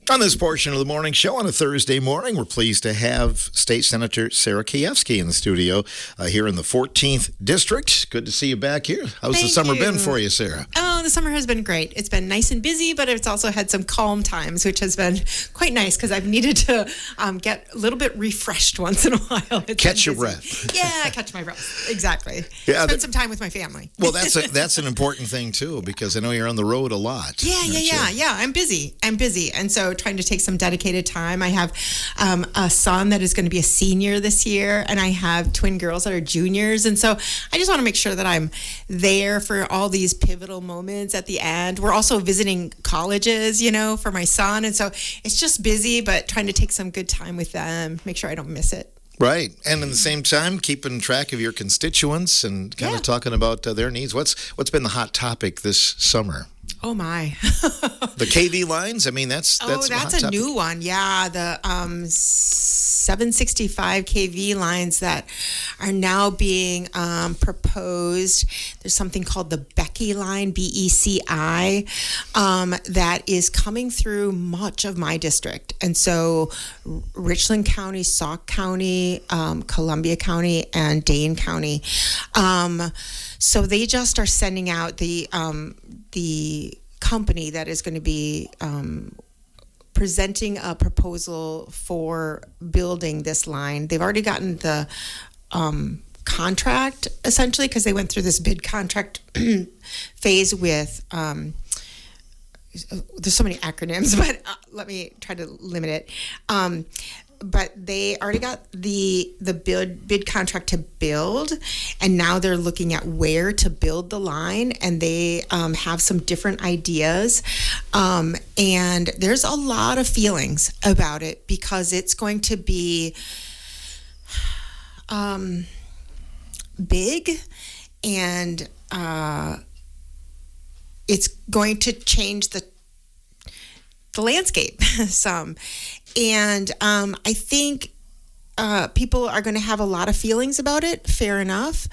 On this portion of the morning show on a Thursday morning, we're pleased to have State Senator Sarah Keyeski in the studio here in the 14th District. Good to see you back here. How's the Thank summer you. been for you, Sarah? Oh, the summer has been great. It's been nice and busy, but it's also had some calm times, which has been quite nice because I've needed to get a little bit refreshed once in a while. Catch your breath. Yeah, catch my breath. Exactly. Yeah, Spend some time with my family. Well, that's an important thing, too, because I know you're on the road a lot. Yeah. I'm busy. And so trying to take some dedicated time. I have a son that is going to be a senior this year, and I have twin girls that are juniors. And so I just want to make sure that I'm there for all these pivotal moments at the end. We're also visiting colleges, for my son. And so it's just busy, but trying to take some good time with them, make sure I don't miss it. Right. And at the same time, keeping track of your constituents and kind of talking about their needs. What's been the hot topic this summer? Oh, my. The KV lines? I mean, that's a hot topic. New one. Yeah, the 765 KV lines that are now being proposed. There's something called the Becky line, BECI, that is coming through much of my district. And so Richland County, Sauk County, Columbia County, and Dane County. So they just are sending out the company that is going to be presenting a proposal for building this line. They've already gotten the contract, essentially, because they went through this bid contract phase with there's so many acronyms, but let me try to limit it. But they already got the bid contract to build, and now they're looking at where to build the line, and they have some different ideas. And there's a lot of feelings about it because it's going to be big, and it's going to change the landscape some. And I think people are going to have a lot of feelings about it. Fair enough.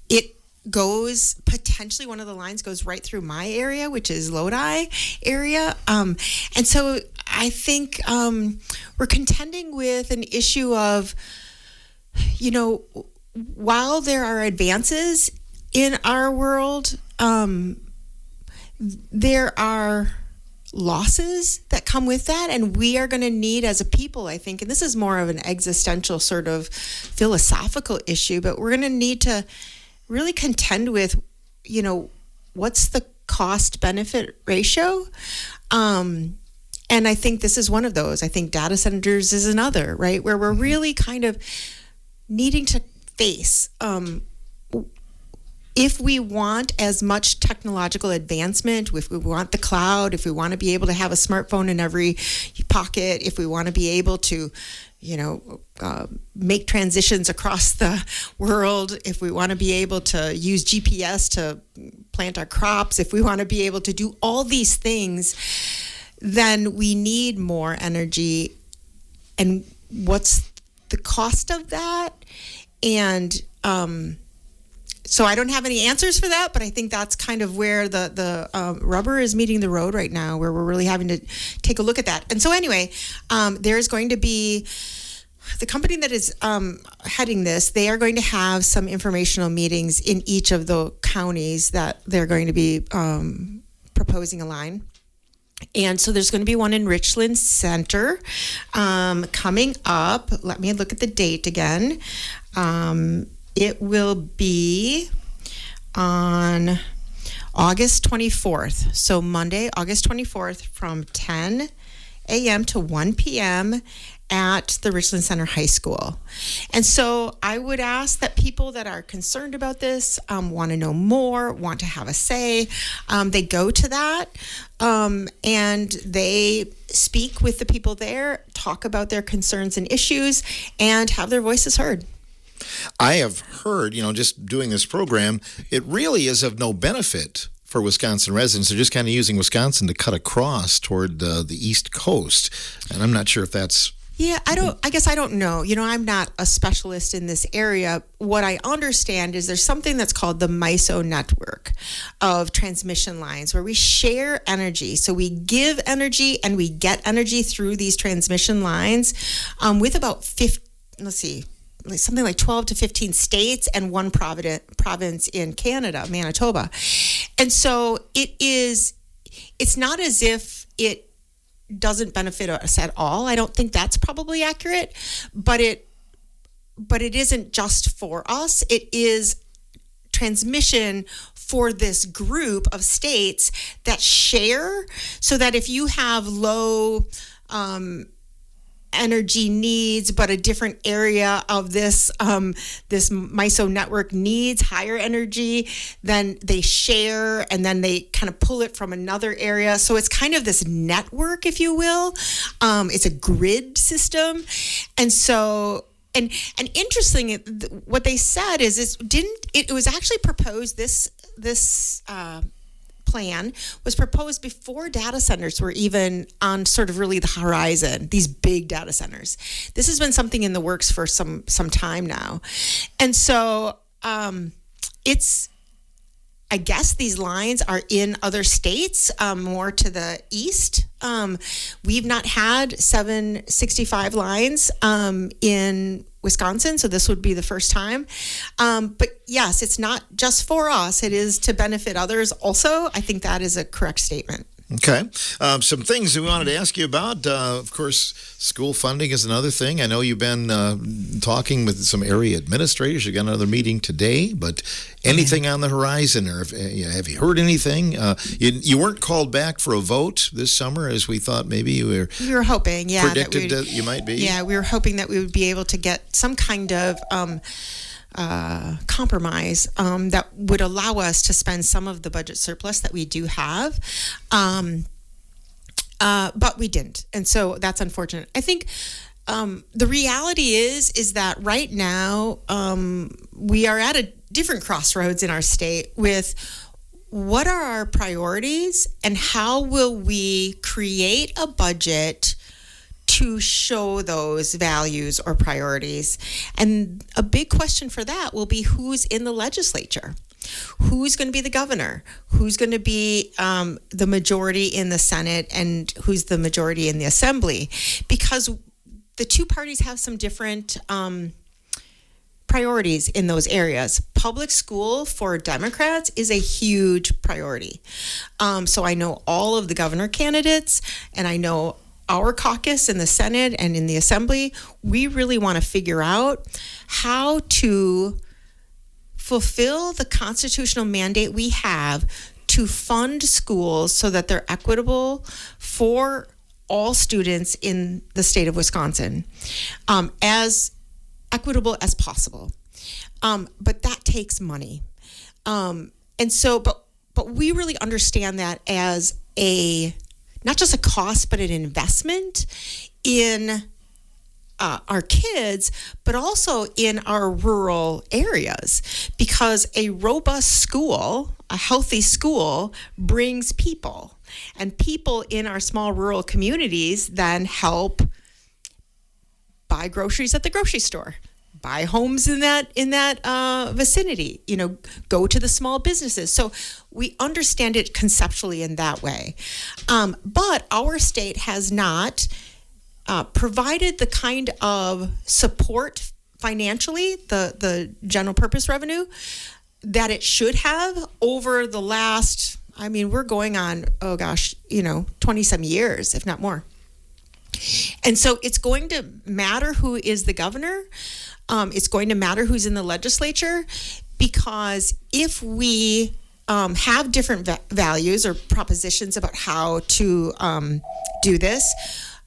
It goes, potentially one of the lines goes right through my area, which is Lodi area. And so I think we're contending with an issue of, while there are advances in our world, there are losses that come with that, and we are going to need as a people, I think, and this is more of an existential sort of philosophical issue, but we're going to need to really contend with, what's the cost benefit ratio? And I think this is one of those. I think data centers is another, right, where we're really kind of needing to face if we want as much technological advancement, if we want the cloud, if we want to be able to have a smartphone in every pocket, if we want to be able to, make transitions across the world, if we want to be able to use GPS to plant our crops, if we want to be able to do all these things, then we need more energy. And what's the cost of that? And so I don't have any answers for that, but I think that's kind of where the rubber is meeting the road right now, where we're really having to take a look at that. And so anyway, there's going to be the company that is heading this. They are going to have some informational meetings in each of the counties that they're going to be proposing a line. And so there's going to be one in Richland Center coming up. Let me look at the date again. It will be on August 24th. So Monday, August 24th from 10 a.m. to 1 p.m. at the Richland Center High School. And so I would ask that people that are concerned about this, want to know more, want to have a say, they go to that and they speak with the people there, talk about their concerns and issues, and have their voices heard. I have heard, just doing this program, it really is of no benefit for Wisconsin residents. They're just kind of using Wisconsin to cut across toward the East Coast. And I'm not sure if that's Yeah, I guess I don't know. I'm not a specialist in this area. What I understand is there's something that's called the MISO network of transmission lines where we share energy. So we give energy and we get energy through these transmission lines with about 50, let's see, like something like 12 to 15 states and one province in Canada, Manitoba. And so it's not as if it doesn't benefit us at all. I don't think that's probably accurate, but it isn't just for us. It is transmission for this group of states that share, so that if you have low energy needs, but a different area of this MISO network needs higher energy, then they share and then they kind of pull it from another area. So it's kind of this network, if you will. It's a grid system. And so, and interesting, what they said is it was actually proposed, this plan was proposed before data centers were even on sort of really the horizon, these big data centers. This has been something in the works for some time now. And so I guess these lines are in other states, more to the east. We've not had 765 lines in Wisconsin, so this would be the first time. But yes, it's not just for us. It is to benefit others also. I think that is a correct statement. Okay. Some things we wanted to ask you about. Of course, school funding is another thing. I know you've been talking with some area administrators. You got another meeting today, but anything on the horizon, or have you heard anything? You weren't called back for a vote this summer, as we thought maybe you were. We were hoping, predicted that you might be. Yeah, we were hoping that we would be able to get some kind of compromise that would allow us to spend some of the budget surplus that we do have, but we didn't, and so that's unfortunate. I think the reality is that right now we are at a different crossroads in our state with what are our priorities and how will we create a budget to show those values or priorities. And a big question for that will be who's in the legislature. Who's going to be the governor? Who's going to be the majority in the Senate, and who's the majority in the Assembly? Because the two parties have some different priorities in those areas. Public school for Democrats is a huge priority. So I know all of the governor candidates, and I know our caucus in the Senate and in the Assembly. We really want to figure out how to fulfill the constitutional mandate we have to fund schools so that they're equitable for all students in the state of Wisconsin, as equitable as possible. But that takes money. And so, but we really understand that as not just a cost, but an investment in our kids, but also in our rural areas, because a robust school, a healthy school, brings people, and people in our small rural communities then help buy groceries at the grocery store, buy homes in that vicinity, go to the small businesses. So we understand it conceptually in that way. But our state has not provided the kind of support financially, the general purpose revenue, that it should have over the last, we're going on, 20-some years, if not more. And so it's going to matter who is the governor. It's going to matter who's in the legislature, because if we have different values or propositions about how to do this,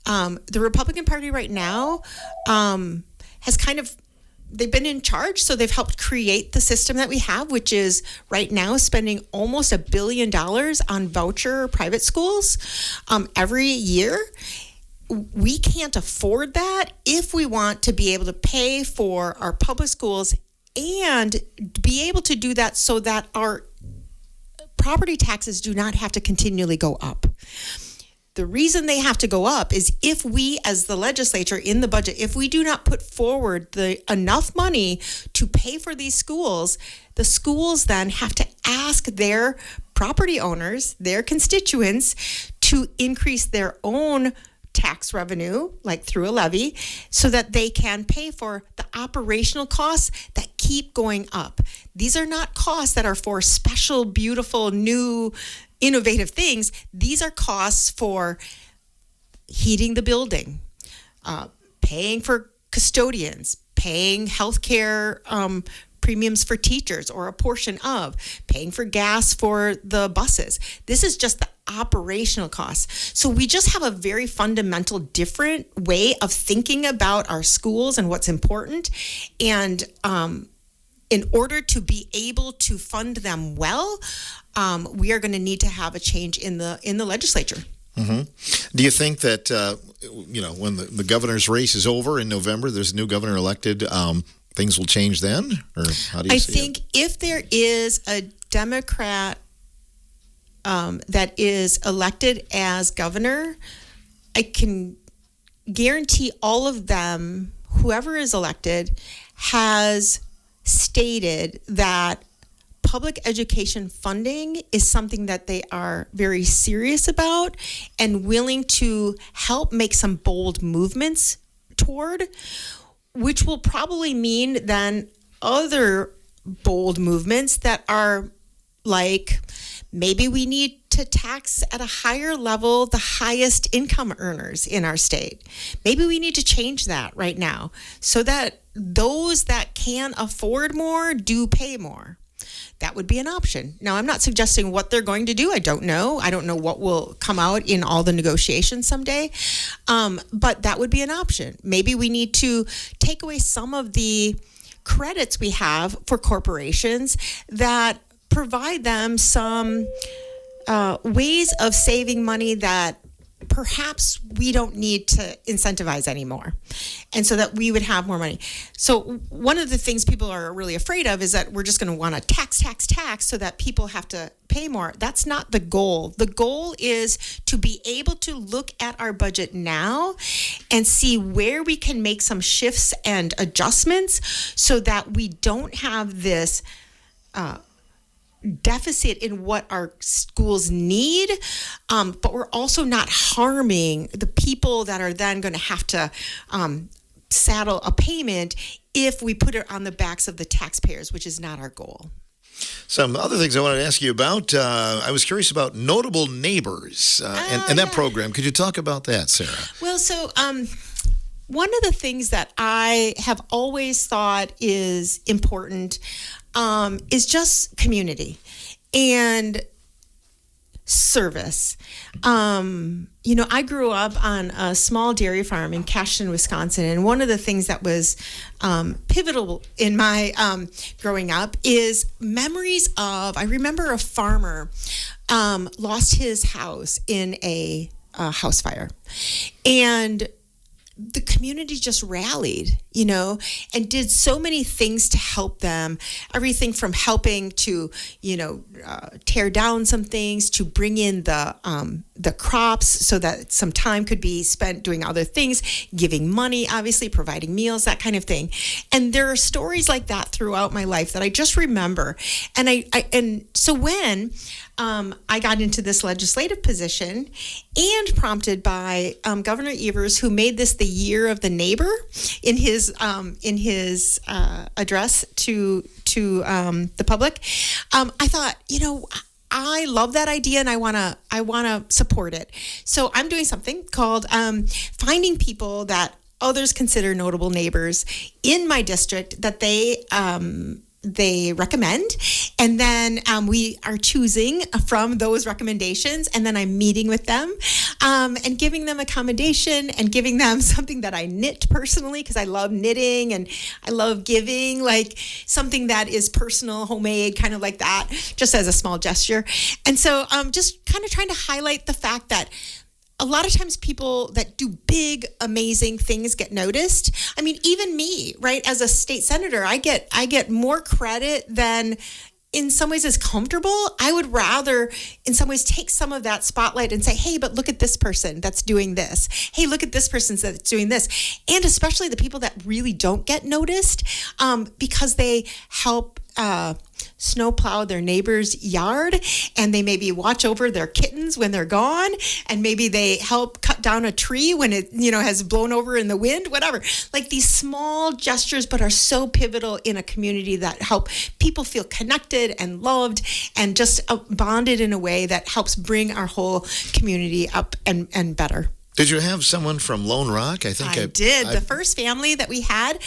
the Republican Party right now has they've been in charge, so they've helped create the system that we have, which is right now spending almost $1 billion on voucher private schools every year. We can't afford that if we want to be able to pay for our public schools and be able to do that so that our property taxes do not have to continually go up. The reason they have to go up is if we, as the legislature in the budget, if we do not put forward enough money to pay for these schools, the schools then have to ask their property owners, their constituents, to increase their own tax revenue, like through a levy, so that they can pay for the operational costs that keep going up. These are not costs that are for special, beautiful, new, innovative things. These are costs for heating the building, paying for custodians, paying healthcare premiums for teachers or a portion of, paying for gas for the buses. This is just the operational costs. So we just have a very fundamental different way of thinking about our schools and what's important. And in order to be able to fund them well, we are going to need to have a change in the legislature. Mm-hmm. Do you think that, when the governor's race is over in November, there's a new governor elected, things will change then? Or how do you see it? I think if there is a Democrat that is elected as governor, I can guarantee all of them, whoever is elected, has stated that public education funding is something that they are very serious about and willing to help make some bold movements toward, which will probably mean then other bold movements that are like, maybe we need to tax at a higher level the highest income earners in our state. Maybe we need to change that right now so that those that can afford more do pay more. That would be an option. Now, I'm not suggesting what they're going to do. I don't know. I don't know what will come out in all the negotiations someday. But that would be an option. Maybe we need to take away some of the credits we have for corporations that provide them some ways of saving money that perhaps we don't need to incentivize anymore, and so that we would have more money. So one of the things people are really afraid of is that we're just going to want to tax so that people have to pay more. That's not the goal. The goal is to be able to look at our budget now and see where we can make some shifts and adjustments so that we don't have this deficit in what our schools need, but we're also not harming the people that are then going to have to saddle a payment if we put it on the backs of the taxpayers, which is not our goal. Some other things I wanted to ask you about. I was curious about Notable Neighbors and that program. Could you talk about that, Sarah? Well, so one of the things that I have always thought is important is just community and service. I grew up on a small dairy farm in Cashton, Wisconsin, and one of the things that was pivotal in my growing up is memories of, I remember a farmer lost his house in a house fire, and the community just rallied, and did so many things to help them. Everything from helping to, tear down some things, to bring in the crops so that some time could be spent doing other things, giving money, obviously providing meals, that kind of thing. And there are stories like that throughout my life that I just remember. And so when I got into this legislative position, and prompted by Governor Evers, who made this the year of the neighbor in his address to the public, I thought, I love that idea and I wanna support it. So I'm doing something called finding people that others consider notable neighbors in my district that they recommend, and then we are choosing from those recommendations, and then I'm meeting with them and giving them accommodation and giving them something that I knit personally, because I love knitting and I love giving, like something that is personal, homemade, kind of like that, just as a small gesture. And so just kind of trying to highlight the fact that a lot of times people that do big, amazing things get noticed. I mean, even me, right? As a state senator, I get more credit than in some ways is comfortable. I would rather in some ways take some of that spotlight and say, hey, but look at this person that's doing this. Hey, look at this person that's doing this. And especially the people that really don't get noticed, because they help snowplow their neighbor's yard, and they maybe watch over their kittens when they're gone, and maybe they help cut down a tree when it has blown over in the wind, whatever. Like these small gestures, but are so pivotal in a community that help people feel connected and loved and just bonded in a way that helps bring our whole community up and better. Did you have someone from Lone Rock? I think I did. The first family that we had,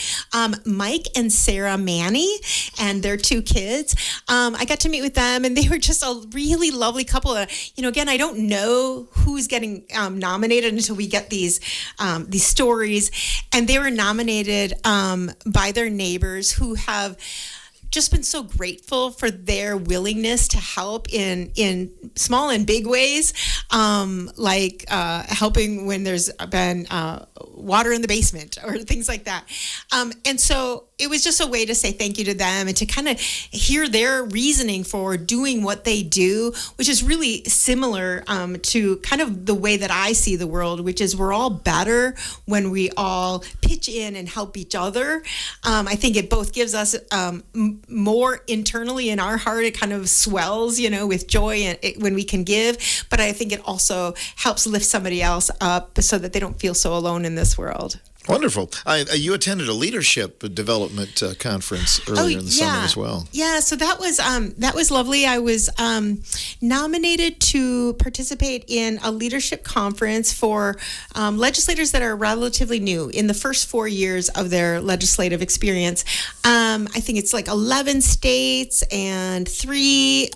Mike and Sarah Manny and their 2 kids. I got to meet with them, and they were just a really lovely couple. Again, I don't know who's getting nominated until we get these stories, and they were nominated by their neighbors who have just been so grateful for their willingness to help in small and big ways, like helping when there's been water in the basement or things like that. And so it was just a way to say thank you to them and to kind of hear their reasoning for doing what they do, which is really similar to kind of the way that I see the world, which is we're all better when we all pitch in and help each other. I think it both gives us more internally in our heart. It kind of swells, with joy and when we can give. But I think it also helps lift somebody else up so that they don't feel so alone in this world. Wonderful. You attended a leadership development conference earlier in the summer as well. Yeah, so that was lovely. I was nominated to participate in a leadership conference for legislators that are relatively new in the first 4 years of their legislative experience. I think it's like 11 states and 3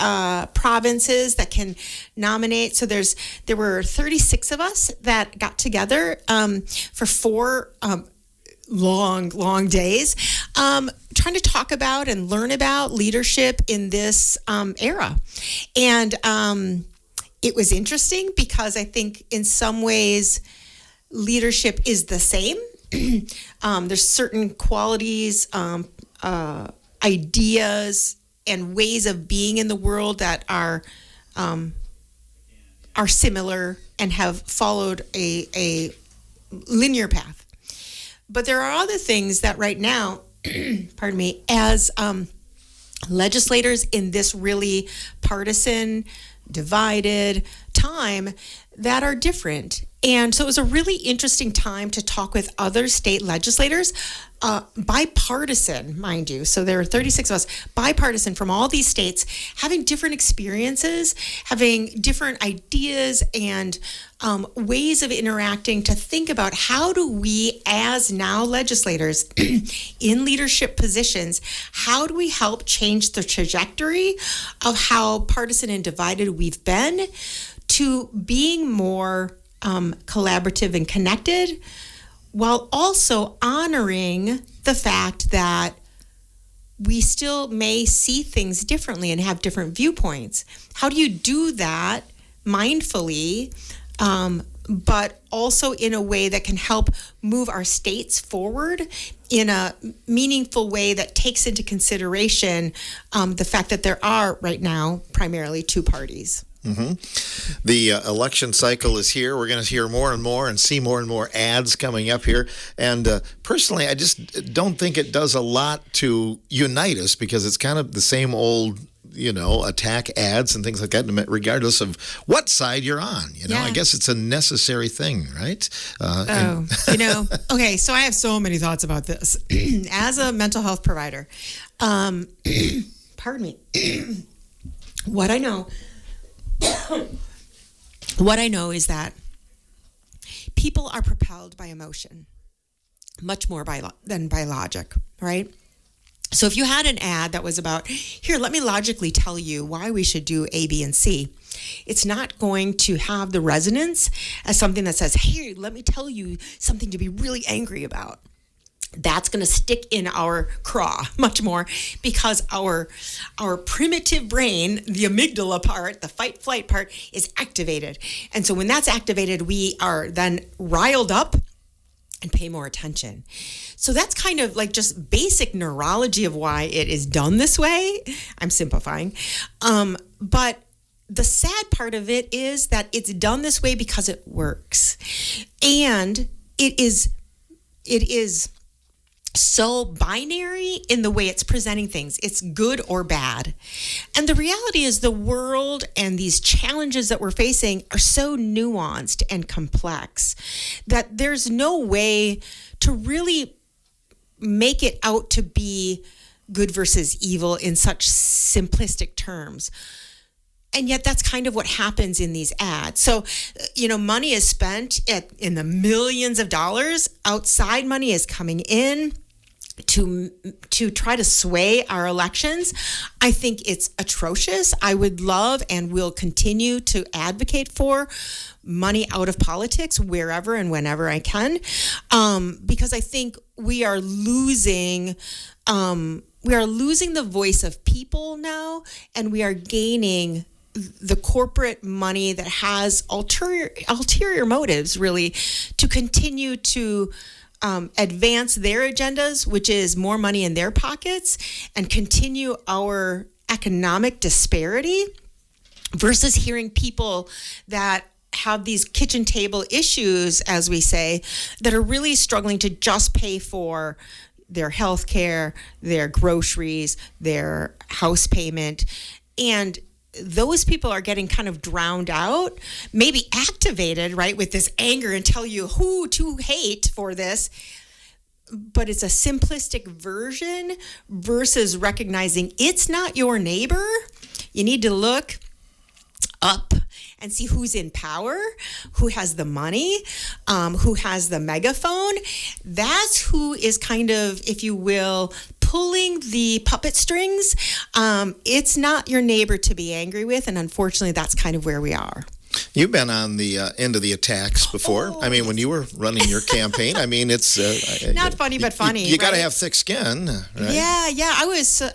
provinces that can nominate. So there were 36 of us that got together for 4 long days, trying to talk about and learn about leadership in this era. And it was interesting because I think in some ways leadership is the same. There's certain qualities, ideas, and ways of being in the world that are similar and have followed a linear path. But there are other things that right now, pardon me, as legislators in this really partisan, divided time that are different. And so it was a really interesting time to talk with other state legislators, bipartisan, mind you. So there are 36 of us, bipartisan from all these states, having different experiences, having different ideas and ways of interacting to think about how do we, as now legislators in leadership positions, how do we help change the trajectory of how partisan and divided we've been to being more collaborative and connected, while also honoring the fact that we still may see things differently and have different viewpoints. How do you do that mindfully, but also in a way that can help move our states forward in a meaningful way that takes into consideration the fact that there are right now primarily 2 parties? Mm-hmm. The election cycle is here. We're going to hear more and more and see more and more ads coming up here. And personally, I just don't think it does a lot to unite us because it's kind of the same old, attack ads and things like that, regardless of what side you're on. Yeah. I guess it's a necessary thing, right? Okay, so I have so many thoughts about this. As a mental health provider, pardon me, what I know is that people are propelled by emotion much more than by logic, right? So if you had an ad that was about, here, let me logically tell you why we should do A, B, and C, it's not going to have the resonance as something that says, here, let me tell you something to be really angry about. That's going to stick in our craw much more because our primitive brain, the amygdala part, the fight flight part, is activated. And so when that's activated, we are then riled up and pay more attention. So that's kind of like just basic neurology of why it is done this way. I'm simplifying. But the sad part of it is that it's done this way because it works. And it is so binary in the way it's presenting things. It's good or bad. And the reality is the world and these challenges that we're facing are so nuanced and complex that there's no way to really make it out to be good versus evil in such simplistic terms. And yet that's kind of what happens in these ads. So, money is spent in the millions of dollars. Outside money is coming in to try to sway our elections. I think it's atrocious. I would love and will continue to advocate for money out of politics wherever and whenever I can, because I think we are losing the voice of people now, and we are gaining the corporate money that has ulterior motives, really, to continue to advance their agendas, which is more money in their pockets, and continue our economic disparity, versus hearing people that have these kitchen table issues, as we say, that are really struggling to just pay for their health care, their groceries, their house payment. And those people are getting kind of drowned out, maybe activated, right, with this anger and tell you who to hate for this. But it's a simplistic version versus recognizing it's not your neighbor. You need to look up and see who's in power, who has the money, who has the megaphone. That's who is kind of, if you will, pulling the puppet strings. It's not your neighbor to be angry with, and unfortunately, that's kind of where we are. You've been on the end of the attacks before. Oh. I mean, when you were running your campaign, I mean, it's not funny, but funny. You got to right? have thick skin, right? Yeah.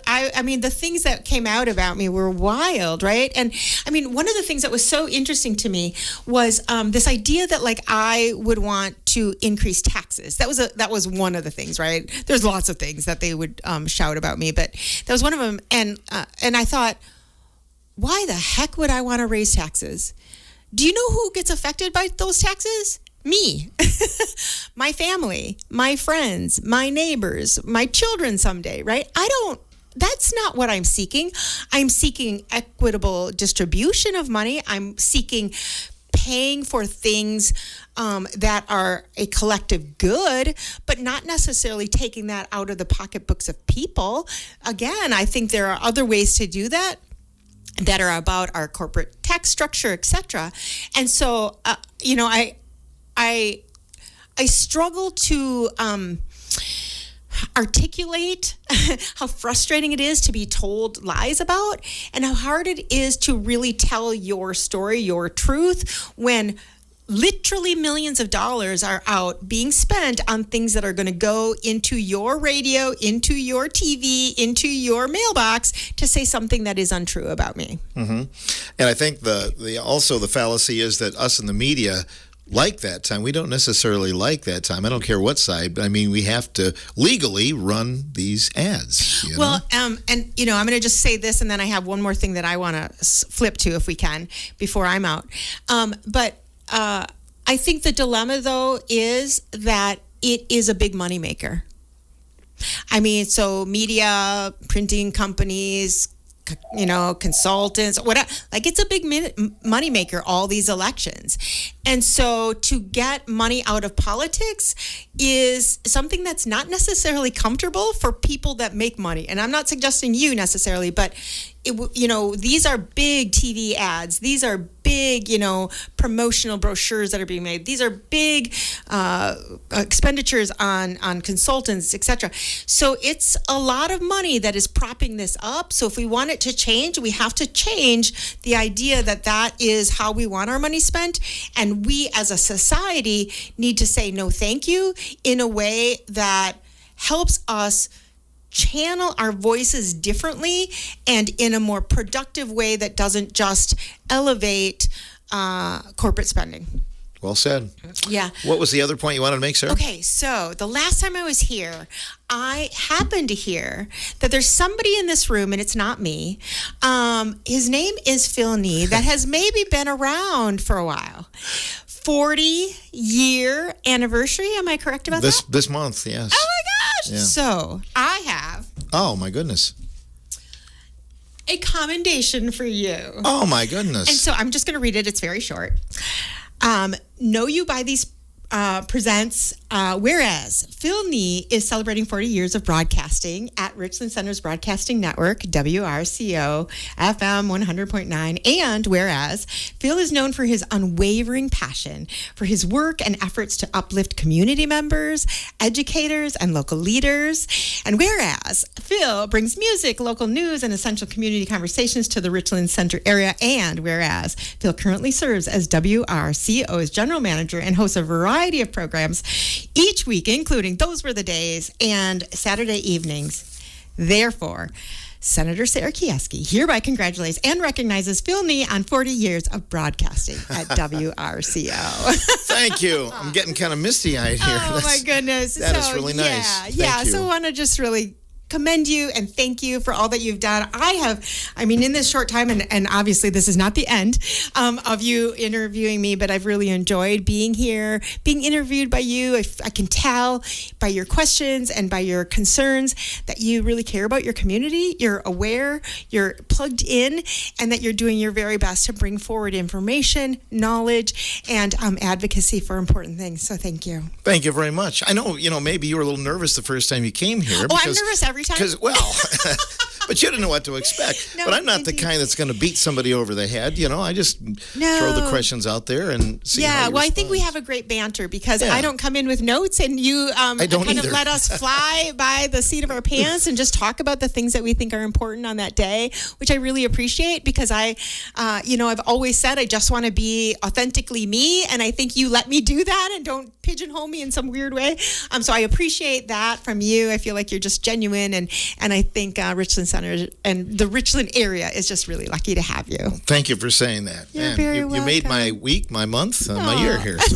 I mean, the things that came out about me were wild, right? And I mean, one of the things that was so interesting to me was this idea that like I would want to increase taxes. That was one of the things, right? There's lots of things that they would shout about me, but that was one of them. And I thought, why the heck would I want to raise taxes? Do you know who gets affected by those taxes? Me, my family, my friends, my neighbors, my children someday, right? That's not what I'm seeking. I'm seeking equitable distribution of money. I'm seeking paying for things that are a collective good, but not necessarily taking that out of the pocketbooks of people. Again, I think there are other ways to do that are about our corporate tax structure, etc. And so, I struggle to articulate how frustrating it is to be told lies about, and how hard it is to really tell your story, your truth, when literally millions of dollars are out being spent on things that are going to go into your radio, into your TV, into your mailbox to say something that is untrue about me. Mm-hmm. And I think the fallacy is that us in the media like that time. We don't necessarily like that time. I don't care what side, but I mean, we have to legally run these ads. Well, I'm going to just say this, and then I have one more thing that I want to flip to, if we can, before I'm out. I think the dilemma, though, is that it is a big moneymaker. I mean, so media, printing companies, consultants, whatever, like it's a big moneymaker, all these elections. And so to get money out of politics is something that's not necessarily comfortable for people that make money. And I'm not suggesting you necessarily, but these are big TV ads. These are big, promotional brochures that are being made. These are big expenditures on consultants, etc. So it's a lot of money that is propping this up. So if we want it to change, we have to change the idea that is how we want our money spent. And we as a society need to say no thank you in a way that helps us channel our voices differently and in a more productive way that doesn't just elevate corporate spending. Well said. Yeah. What was the other point you wanted to make, Sarah? Okay, so the last time I was here, I happened to hear that there's somebody in this room, and it's not me. His name is Phil Nee, that has maybe been around for a while. 40-year anniversary. Am I correct about that? This month, yes. Oh my gosh! Yeah. So I have Oh my goodness. a commendation for you. Oh my goodness. And so I'm just going to read it. It's very short. Know You by These presents, whereas Phil Nee is celebrating 40 years of broadcasting at Richland Center's Broadcasting Network, WRCO, FM 100.9, and whereas Phil is known for his unwavering passion for his work and efforts to uplift community members, educators, and local leaders, and whereas Phil brings music, local news, and essential community conversations to the Richland Center area, and whereas Phil currently serves as WRCO's general manager and hosts a variety of programs each week, including Those Were the Days and Saturday evenings. Therefore, Senator Sarah Keyeski hereby congratulates and recognizes Phil Nee on 40 years of broadcasting at WRCO. Thank you. I'm getting kind of misty-eyed here. Oh, my goodness. That is really nice. Yeah, Thank you. So I want to just really commend you and thank you for all that you've done. In this short time, and obviously this is not the end of you interviewing me, but I've really enjoyed being here, being interviewed by you. I can tell by your questions and by your concerns that you really care about your community. You're aware, you're plugged in, and that you're doing your very best to bring forward information, knowledge, and advocacy for important things. So thank you. Thank you very much. I know, maybe you were a little nervous the first time you came here. Oh, I'm nervous every time. But you didn't know what to expect. No, but I'm not the kind that's going to beat somebody over the head. I just No. throw the questions out there and see how Yeah, you well, I think we respond. have a great banter because Yeah. I don't come in with notes, and you I don't kind of either. let us fly by the seat of our pants and just talk about the things that we think are important on that day, which I really appreciate because I've always said I just want to be authentically me, and I think you let me do that and don't pigeonhole me in some weird way. So I appreciate that from you. I feel like you're just genuine, and I think Richland Center and the Richland area is just really lucky to have you. Thank you for saying that. You're Man, very you made my week, my month, my year here. So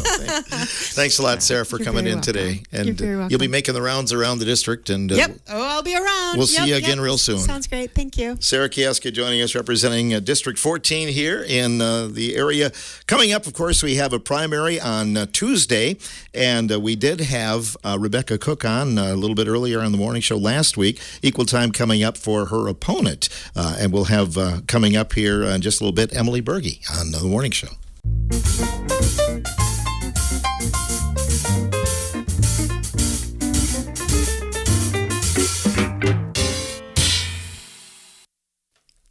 thanks a lot, Sarah, for You're coming very in today. welcome. And You're very welcome. you'll be making the rounds around the district. And Yep. Oh, I'll be around. We'll see you again real soon. Sounds great. Thank you. Sarah Keyeski joining us, representing District 14 here in the area. Coming up, of course, we have a primary on Tuesday, and we did have Rebecca Cook on a little bit earlier on the morning show last week. Equal time coming up for her opponent, and we'll have coming up here in just a little bit Emily Berge on the morning show.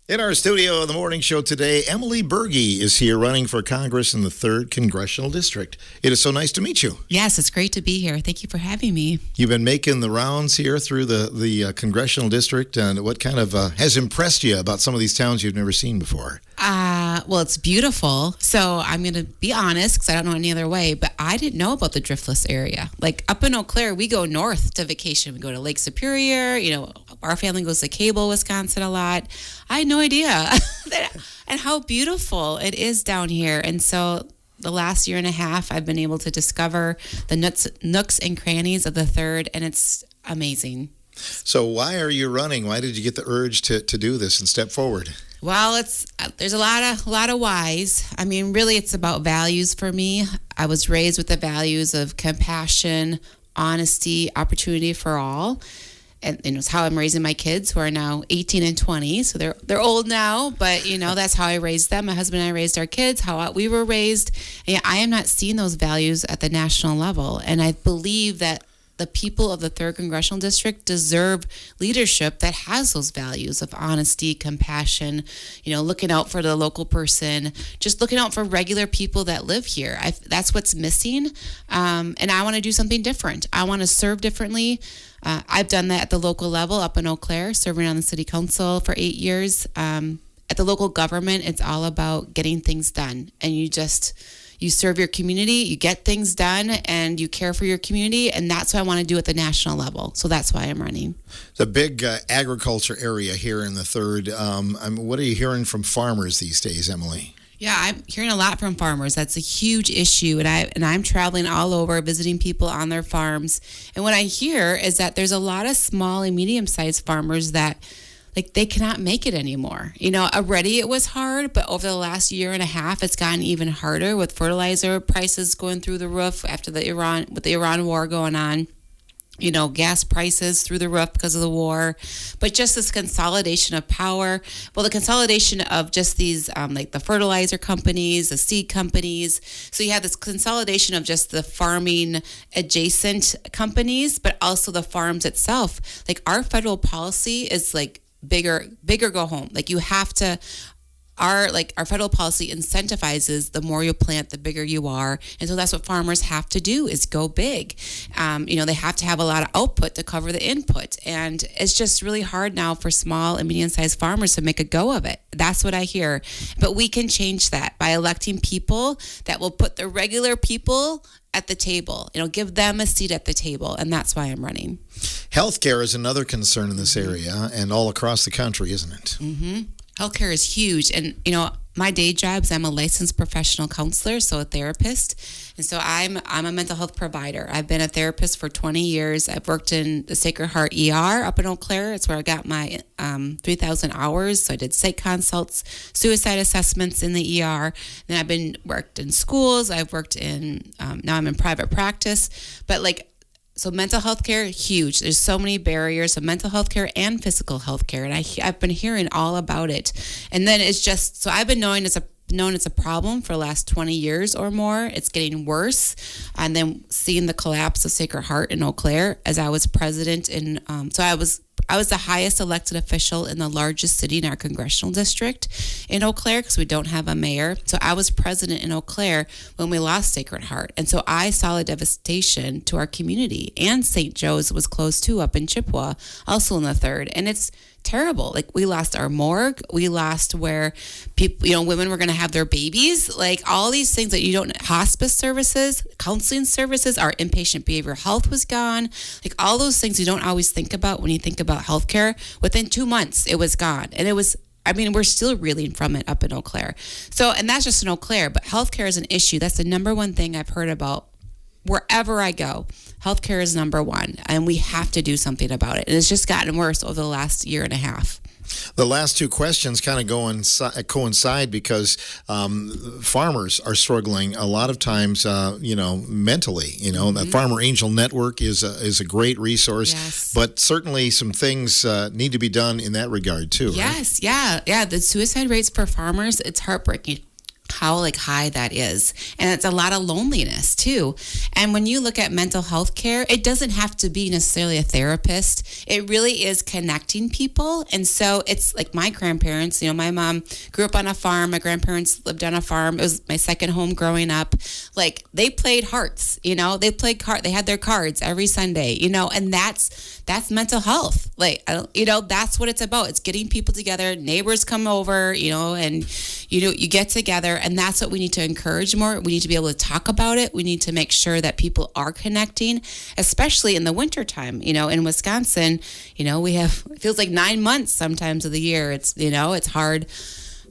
In our studio on the morning show today, Emily Berge is here running for Congress in the 3rd Congressional District. It is so nice to meet you. Yes, it's great to be here. Thank you for having me. You've been making the rounds here through the Congressional District, and what kind of has impressed you about some of these towns you've never seen before? Well, it's beautiful. So I'm going to be honest because I don't know any other way, but I didn't know about the Driftless area. Like up in Eau Claire, we go north to vacation. We go to Lake Superior. Our family goes to Cable, Wisconsin a lot. I had no idea and how beautiful it is down here. And so the last year and a half, I've been able to discover the nooks and crannies of the 3rd, and it's amazing. So why are you running? Why did you get the urge to do this and step forward? Well, there's a lot of whys. I mean, really, it's about values for me. I was raised with the values of compassion, honesty, opportunity for all. And it's how I'm raising my kids, who are now 18 and 20. So they're old now, but that's how I raised them. My husband and I raised our kids, how we were raised. And I am not seeing those values at the national level. And I believe that the people of the 3rd Congressional District deserve leadership that has those values of honesty, compassion, looking out for the local person, just looking out for regular people that live here. That's what's missing. And I want to do something different. I want to serve differently. I've done that at the local level up in Eau Claire, serving on the city council for 8 years. At the local government, it's all about getting things done. And you serve your community, you get things done, and you care for your community. And that's what I want to do at the national level. So that's why I'm running. It's a big agriculture area here in the 3rd. What are you hearing from farmers these days, Emily? Yeah, I'm hearing a lot from farmers. That's a huge issue, and I'm traveling all over visiting people on their farms. And what I hear is that there's a lot of small and medium-sized farmers that they cannot make it anymore. Already it was hard, but over the last year and a half, it's gotten even harder with fertilizer prices going through the roof after the Iran war going on. Gas prices through the roof because of the war, but just this consolidation of power. Well, the consolidation of just these, the fertilizer companies, the seed companies. So you have this consolidation of just the farming adjacent companies, but also the farms itself. Our federal policy is bigger, go home. You have to. Our federal policy incentivizes the more you plant, the bigger you are. And so that's what farmers have to do is go big. They have to have a lot of output to cover the input. And it's just really hard now for small and medium-sized farmers to make a go of it. That's what I hear. But we can change that by electing people that will put the regular people at the table, give them a seat at the table. And that's why I'm running. Healthcare is another concern in this area and all across the country, isn't it? Mm-hmm. Healthcare is huge. And, my day jobs, I'm a licensed professional counselor, so a therapist. And so I'm a mental health provider. I've been a therapist for 20 years. I've worked in the Sacred Heart ER up in Eau Claire. It's where I got my 3,000 hours. So I did psych consults, suicide assessments in the ER. Then I've worked in schools. I've worked in, now I'm in private practice. But so mental health care, huge. There's so many barriers of mental health care and physical health care. And I've been hearing all about it. And then it's just, so I've been known as a problem for the last 20 years or more. It's getting worse. And then seeing the collapse of Sacred Heart in Eau Claire as I was president so I was the highest elected official in the largest city in our congressional district in Eau Claire because we don't have a mayor. So I was president in Eau Claire when we lost Sacred Heart. And so I saw the devastation to our community. And St. Joe's was closed too up in Chippewa, also in the 3rd. And it's terrible. We lost our morgue. We lost where people, women were going to have their babies. All these things that you don't, hospice services, counseling services, our inpatient behavioral health was gone. All those things you don't always think about when you think about healthcare. Within 2 months, it was gone. And it was, we're still reeling from it up in Eau Claire. So, and that's just in Eau Claire, but healthcare is an issue. That's the number one thing I've heard about wherever I go. Healthcare is number one, and we have to do something about it. And it's just gotten worse over the last year and a half. The last two questions kind of coincide because farmers are struggling a lot of times, mentally. The Farmer Angel Network is a great resource, yes. But certainly some things need to be done in that regard too. Yes, right? Yeah. The suicide rates for farmers, it's heartbreaking how high that is. And it's a lot of loneliness too. And when you look at mental health care, it doesn't have to be necessarily a therapist. It really is connecting people. And so it's like my grandparents, my mom grew up on a farm. My grandparents lived on a farm. It was my second home growing up. They played hearts, they played they had their cards every Sunday, and that's mental health. That's what it's about. It's getting people together. Neighbors come over, and you get together, and that's what we need to encourage more. We need to be able to talk about it. We need to make sure that people are connecting, especially in the wintertime. In Wisconsin, we have, it feels like 9 months sometimes of the year. It's, it's hard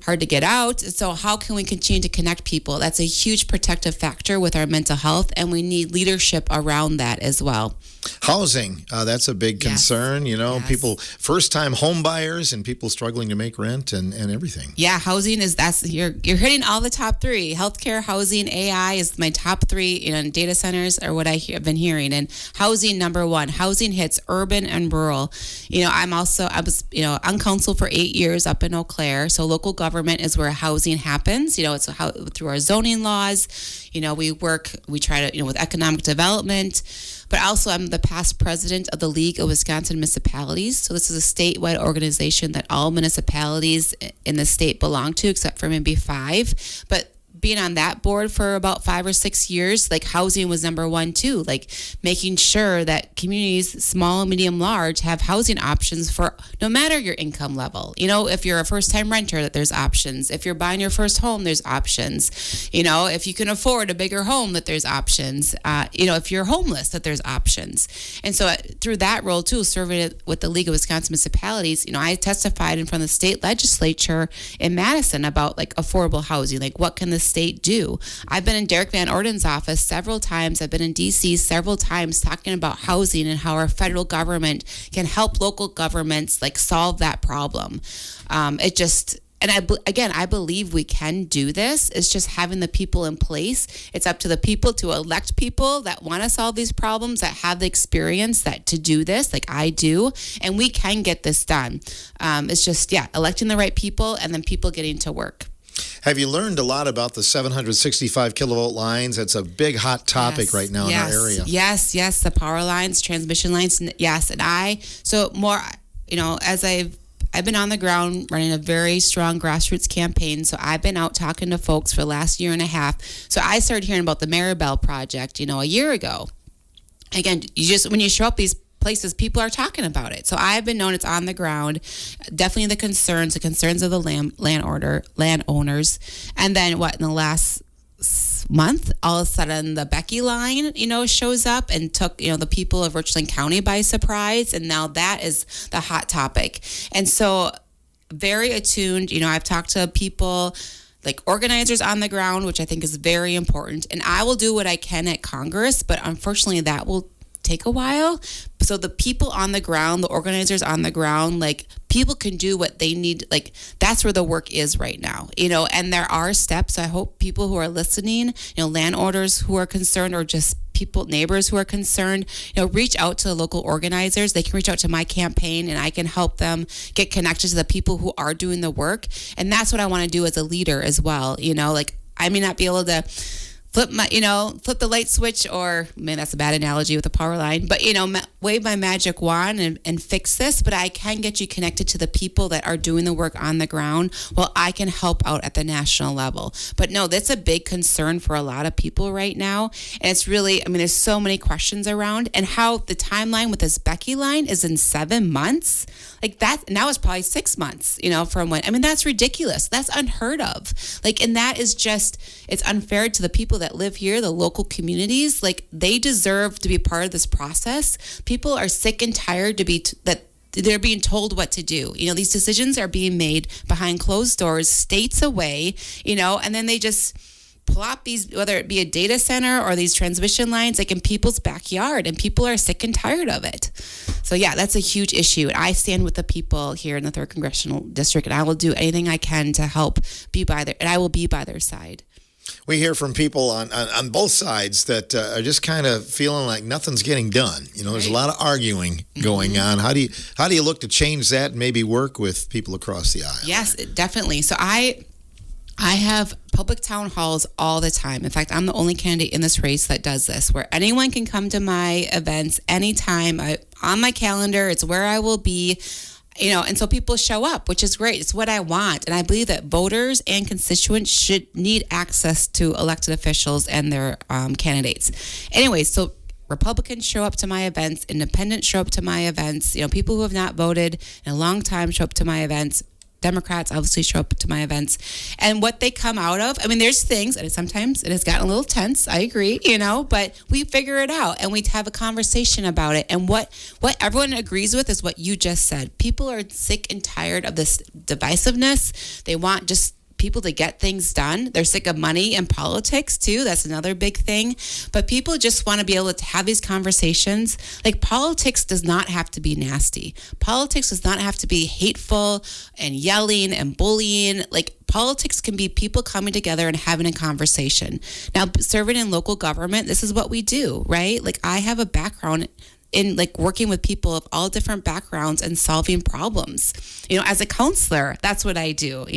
to get out. So how can we continue to connect people? That's a huge protective factor with our mental health, and we need leadership around that as well. Housing, that's a big concern. Yes. People, first-time home buyers and people struggling to make rent and everything. Yeah, housing you're hitting all the top three. Healthcare, housing, AI is my top three. Data centers are what I've been hearing. And housing, number one. Housing hits urban and rural. I was on council for 8 years up in Eau Claire. So local government is where housing happens. It's through our zoning laws. We try to, with economic development. But also, I'm the past president of the League of Wisconsin Municipalities. So this is a statewide organization that all municipalities in the state belong to, except for maybe 5. But being on that board for about 5 or 6 years, like housing was number one too, like making sure that communities, small, medium, large, have housing options for no matter your income level. If you're a first-time renter, that there's options. If you're buying your first home, there's options. If you can afford a bigger home, that there's options. If you're homeless, that there's options. And so through that role too, serving with the League of Wisconsin Municipalities, I testified in front of the state legislature in Madison about like affordable housing, like what can the state do? I've been in Derek Van Orden's office several times. I've been in DC several times talking about housing and how our federal government can help local governments like solve that problem. I believe we can do this. It's just having the people in place. It's up to the people to elect people that want to solve these problems, that have the experience that to do this, like I do, and we can get this done. It's just, electing the right people and then people getting to work. Have you learned a lot about the 765 kilovolt lines? That's a big hot topic right now in our area. Yes, the power lines, transmission lines, yes. And as I've been on the ground running a very strong grassroots campaign. So I've been out talking to folks for the last year and a half. So I started hearing about the Maribel project, a year ago. Again, when you show up these places, people are talking about it. So I've been known it's on the ground. Definitely the concerns of the landowners. And then in the last month, all of a sudden the Becky line, shows up and took, the people of Richland County by surprise. And now that is the hot topic. And so very attuned, I've talked to people like organizers on the ground, which I think is very important. And I will do what I can at Congress, but unfortunately that will take a while. So the people on the ground, the organizers on the ground, like people can do what they need. Like that's where the work is right now, and there are steps. I hope people who are listening, landowners who are concerned or just neighbors who are concerned, reach out to the local organizers. They can reach out to my campaign and I can help them get connected to the people who are doing the work. And that's what I want to do as a leader as well. Like I may not be able to flip the light switch, or man, that's a bad analogy with a power line, but wave my magic wand and fix this, but I can get you connected to the people that are doing the work on the ground while I can help out at the national level. But no, that's a big concern for a lot of people right now. And it's really, there's so many questions around, and how the timeline with this Becky line is in 7 months. Like that now is probably 6 months, from when, that's ridiculous. That's unheard of. And that is just, it's unfair to the people that live here, the local communities. Like they deserve to be part of this process. People are sick and tired that they're being told what to do. These decisions are being made behind closed doors, states away, and then they just plop these, whether it be a data center or these transmission lines, like in people's backyard, and people are sick and tired of it. So that's a huge issue. And I stand with the people here in the 3rd Congressional District, and I will do anything I can to help and I will be by their side. We hear from people on both sides that are just kind of feeling like nothing's getting done. There's a lot of arguing going on. How do you look to change that and maybe work with people across the aisle? Yes, definitely. So I have public town halls all the time. In fact, I'm the only candidate in this race that does this, where anyone can come to my events anytime. On my calendar, it's where I will be. And so people show up, which is great. It's what I want. And I believe that voters and constituents should need access to elected officials and their candidates. Anyway, so Republicans show up to my events, independents show up to my events, people who have not voted in a long time show up to my events. Democrats obviously show up to my events. And what they come out of, there's things, and sometimes it has gotten a little tense, I agree, but we figure it out and we have a conversation about it. And what everyone agrees with is what you just said. People are sick and tired of this divisiveness. They want just people to get things done. They're sick of money and politics too. That's another big thing. But people just want to be able to have these conversations. Like politics does not have to be nasty. Politics does not have to be hateful and yelling and bullying. Like politics can be people coming together and having a conversation. Now, serving in local government, this is what we do, right? Like I have a background in like working with people of all different backgrounds and solving problems. As a counselor, that's what I do.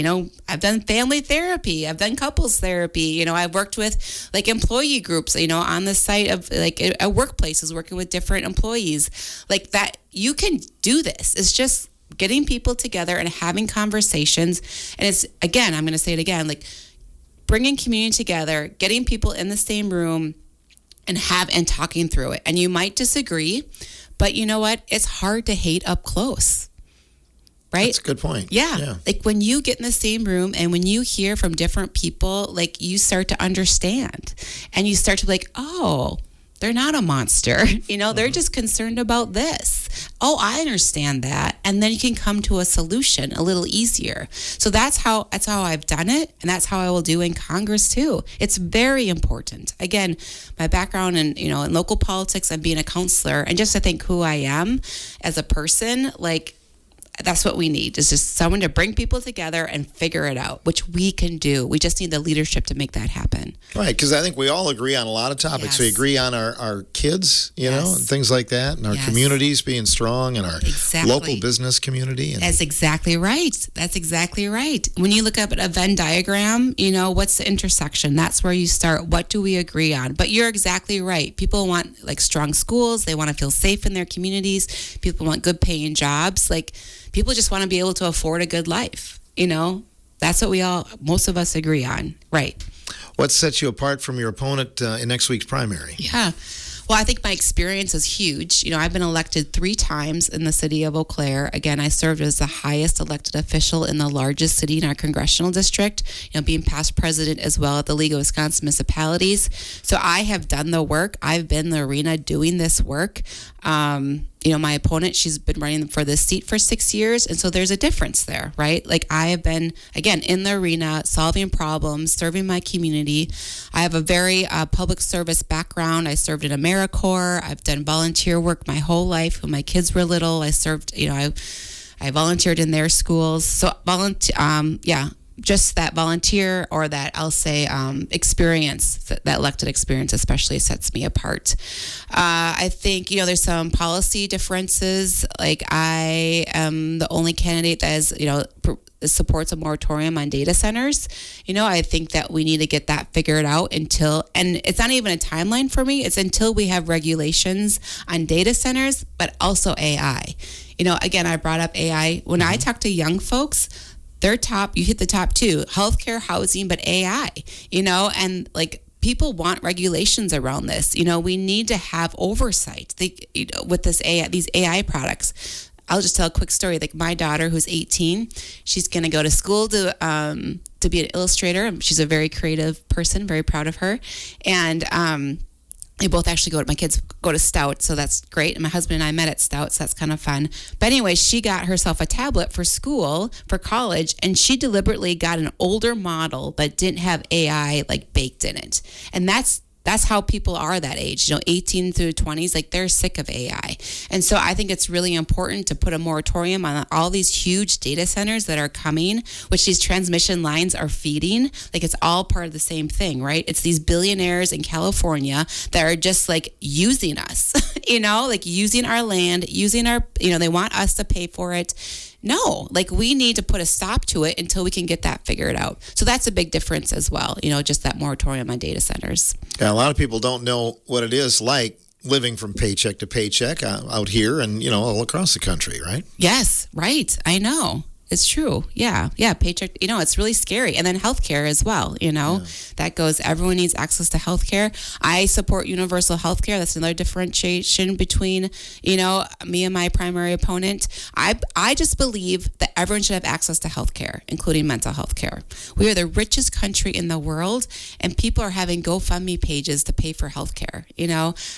I've done family therapy. I've done couples therapy. I've worked with like employee groups, on the site of like a workplaces, working with different employees like that. You can do this. It's just getting people together and having conversations. And it's, again, I'm going to say it again, like bringing community together, getting people in the same room and talking through it. And you might disagree, but you know what? It's hard to hate up close. Right? That's a good point. Yeah. Like when you get in the same room and when you hear from different people, like you start to understand and you start to be like, oh, they're not a monster. They're just concerned about this. Oh, I understand that. And then you can come to a solution a little easier. So that's how I've done it. And that's how I will do in Congress too. It's very important. Again, my background in local politics and being a counselor and just to think who I am as a person, like, that's what we need, is just someone to bring people together and figure it out, which we can do. We just need the leadership to make that happen. Right, because I think we all agree on a lot of topics. Yes. We agree on our kids, and things like that, and our communities being strong, and our local business community. That's exactly right. That's exactly right. When you look up at a Venn diagram, what's the intersection? That's where you start. What do we agree on? But you're exactly right. People want like strong schools. They want to feel safe in their communities. People want good paying jobs. Like, people just want to be able to afford a good life. That's what most of us agree on. Right. What sets you apart from your opponent in next week's primary? Yeah. Well, I think my experience is huge. I've been elected 3 times in the city of Eau Claire. Again, I served as the highest elected official in the largest city in our congressional district, being past president as well at the League of Wisconsin Municipalities. So I have done the work. I've been in the arena doing this work. My opponent, she's been running for this seat for 6 years. And so there's a difference there, right? Like I have been, again, in the arena, solving problems, serving my community. I have a very public service background. I served in AmeriCorps. I've done volunteer work my whole life. When my kids were little, I served, I volunteered in their schools. So just that volunteer or that I'll say experience, that elected experience especially sets me apart. I think, there's some policy differences. Like I am the only candidate that is, supports a moratorium on data centers. I think that we need to get that figured out and it's not even a timeline for me. It's until we have regulations on data centers, but also AI. Again, I brought up AI. When I talk to young folks, you hit the top 2, healthcare, housing, but AI, and like people want regulations around this. We need to have oversight with these AI products. I'll just tell a quick story. Like my daughter, who's 18, she's going to go to school to be an illustrator. She's a very creative person, very proud of her. And, they both actually my kids go to Stout, so that's great. And my husband and I met at Stout, so that's kind of fun. But anyway, she got herself a tablet for school, for college, and she deliberately got an older model that didn't have AI like baked in it. And that's how people are that age, 18 through 20s, like they're sick of AI. And so I think it's really important to put a moratorium on all these huge data centers that are coming, which these transmission lines are feeding. Like it's all part of the same thing, right? It's these billionaires in California that are just like using us, like using our land, using our, they want us to pay for it. No, like we need to put a stop to it until we can get that figured out. So that's a big difference as well, just that moratorium on data centers. Yeah, a lot of people don't know what it is like living from paycheck to paycheck out here and, all across the country, right? Yes, right. I know. It's true. Yeah. Paycheck, it's really scary. And then healthcare as well, that goes, everyone needs access to healthcare. I support universal healthcare. That's another differentiation between, me and my primary opponent. I just believe that everyone should have access to healthcare, including mental health care. We are the richest country in the world, and people are having GoFundMe pages to pay for healthcare.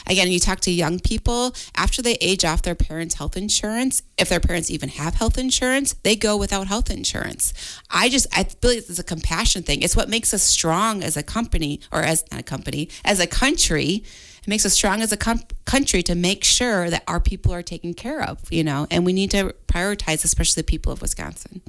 Again, you talk to young people after they age off their parents' health insurance, if their parents even have health insurance, they go without health insurance. I feel like it's a compassion thing. It's what makes us strong as a company, or as not a company, as a country. It makes us strong as a country to make sure that our people are taken care of, and we need to prioritize, especially the people of Wisconsin.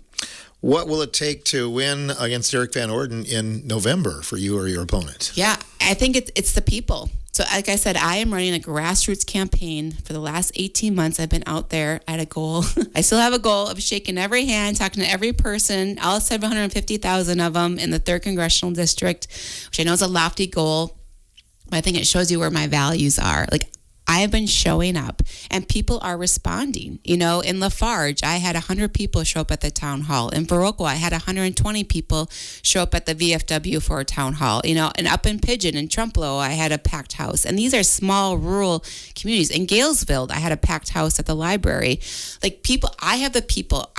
What will it take to win against Eric Van Orden in November for you or your opponent? Yeah, I think it's the people. So like I said, I am running a grassroots campaign. For the last 18 months, I've been out there. I had a goal. I still have a goal of shaking every hand, talking to every person, all 750,000 of them in the 3rd Congressional District, which I know is a lofty goal. But I think it shows you where my values are. Like, I have been showing up and people are responding. In Lafarge, I had 100 people show up at the town hall. In Viroqua, I had 120 people show up at the VFW for a town hall. And up in Pigeon and Trumpelow, I had a packed house. And these are small rural communities. In Galesville, I had a packed house at the library. I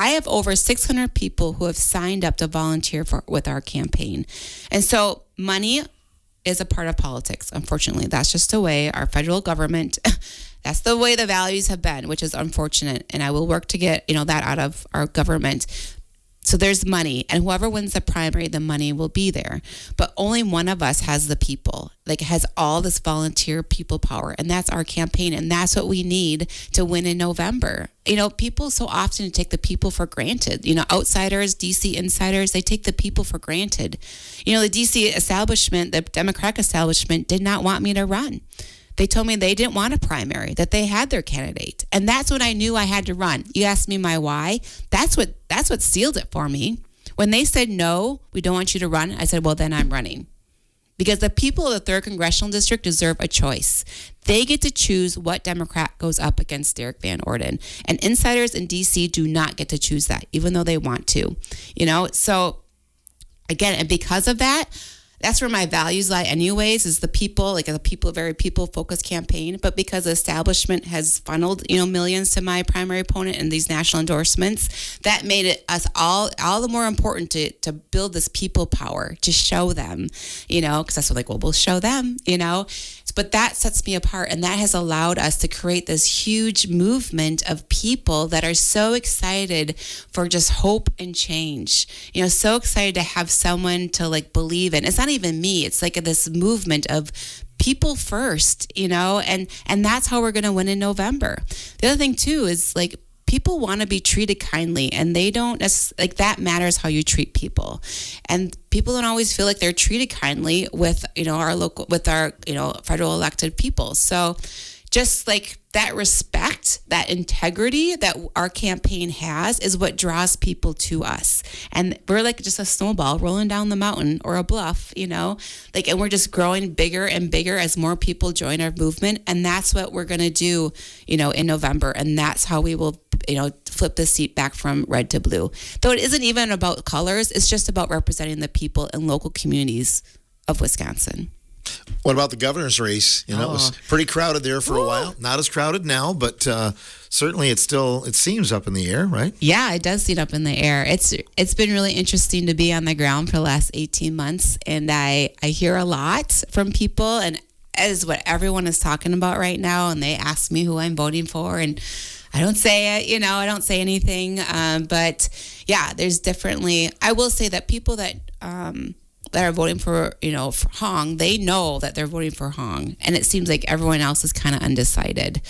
have over 600 people who have signed up to volunteer with our campaign. And so money is a part of politics. Unfortunately, that's just the way our federal government, that's the way the values have been, which is unfortunate. And I will work to get, that out of our government. So there's money, and whoever wins the primary, the money will be there. But only one of us has the people, has all this volunteer people power, and that's our campaign, and that's what we need to win in November. People so often take the people for granted. Outsiders, DC insiders, they take the people for granted. The DC establishment, the Democratic establishment, did not want me to run. They told me they didn't want a primary, that they had their candidate. And that's when I knew I had to run. You asked me my why. That's what sealed it for me. When they said, no, we don't want you to run, I said, well, then I'm running. Because the people of the 3rd Congressional District deserve a choice. They get to choose what Democrat goes up against Derek Van Orden. And insiders in D.C. do not get to choose that, even though they want to. So again, and because of that, that's where my values lie anyways, is the people, very people-focused campaign. But because the establishment has funneled, millions to my primary opponent and these national endorsements, that made it us all the more important to build this people power, to show them, because that's what we'll show them, But that sets me apart, and that has allowed us to create this huge movement of people that are so excited for just hope and change. So excited to have someone to believe in. It's not even me. It's this movement of people first, and that's how we're going to win in November. The other thing too is people want to be treated kindly, and they don't that matters how you treat people. And people don't always feel like they're treated kindly with, our federal elected people. So just that respect, that integrity that our campaign has is what draws people to us. And we're just a snowball rolling down the mountain or a bluff, and we're just growing bigger and bigger as more people join our movement. And that's what we're going to do, in November. And that's how we will, flip the seat back from red to blue. Though it isn't even about colors, it's just about representing the people in local communities of Wisconsin. What about the governor's race? It was pretty crowded there for a while. Not as crowded now, but certainly it seems up in the air, right? Yeah, it does seem up in the air. It's been really interesting to be on the ground for the last 18 months, and I hear a lot from people, and as what everyone is talking about right now, and they ask me who I'm voting for, and I don't say it, I don't say anything, but yeah, there's definitely, I will say that people that are voting for, for Hong, they know that they're voting for Hong. And it seems like everyone else is kind of undecided.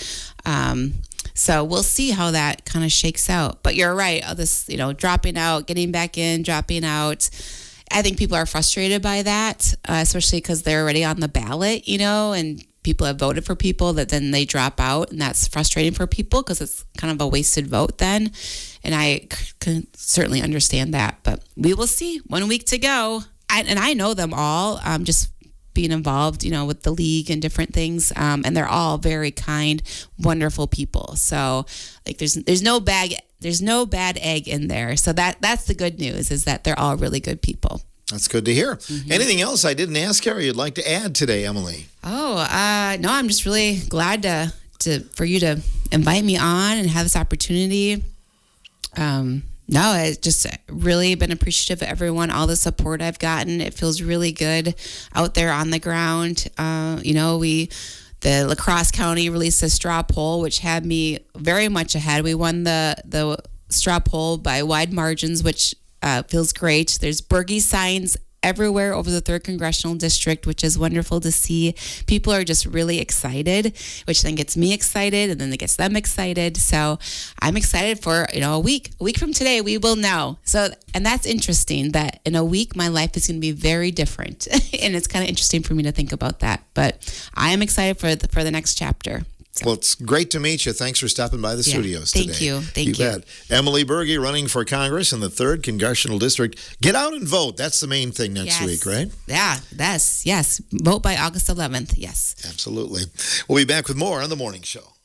So we'll see how that kind of shakes out. But you're right. This, dropping out, getting back in, dropping out. I think people are frustrated by that, especially because they're already on the ballot, and people have voted for people that then they drop out. And that's frustrating for people because it's kind of a wasted vote then. And I can certainly understand that. But we will see. 1 week to go. And I know them all, just being involved, with the league and different things. And they're all very kind, wonderful people. So there's no bad egg in there. So that's the good news, is that they're all really good people. That's good to hear. Mm-hmm. Anything else I didn't ask you or you'd like to add today, Emily? No, I'm just really glad for you to invite me on and have this opportunity. No, it's just really been appreciative of everyone, all the support I've gotten. It feels really good out there on the ground. The La Crosse County released a straw poll, which had me very much ahead. We won the straw poll by wide margins, which feels great. There's Bergie signs everywhere over the 3rd Congressional District, which is wonderful to see. People are just really excited, which then gets me excited, and then it gets them excited. So I'm excited for, a week from today, we will know. So, and that's interesting that in a week, my life is going to be very different. And it's kind of interesting for me to think about that, but I am excited for the next chapter. Well, it's great to meet you. Thanks for stopping by the studios today. Thank you. Thank you. Bet. Emily Berge running for Congress in the 3rd Congressional District. Get out and vote. That's the main thing next week, right? Yeah, yes. Vote by August 11th. Yes. Absolutely. We'll be back with more on The Morning Show.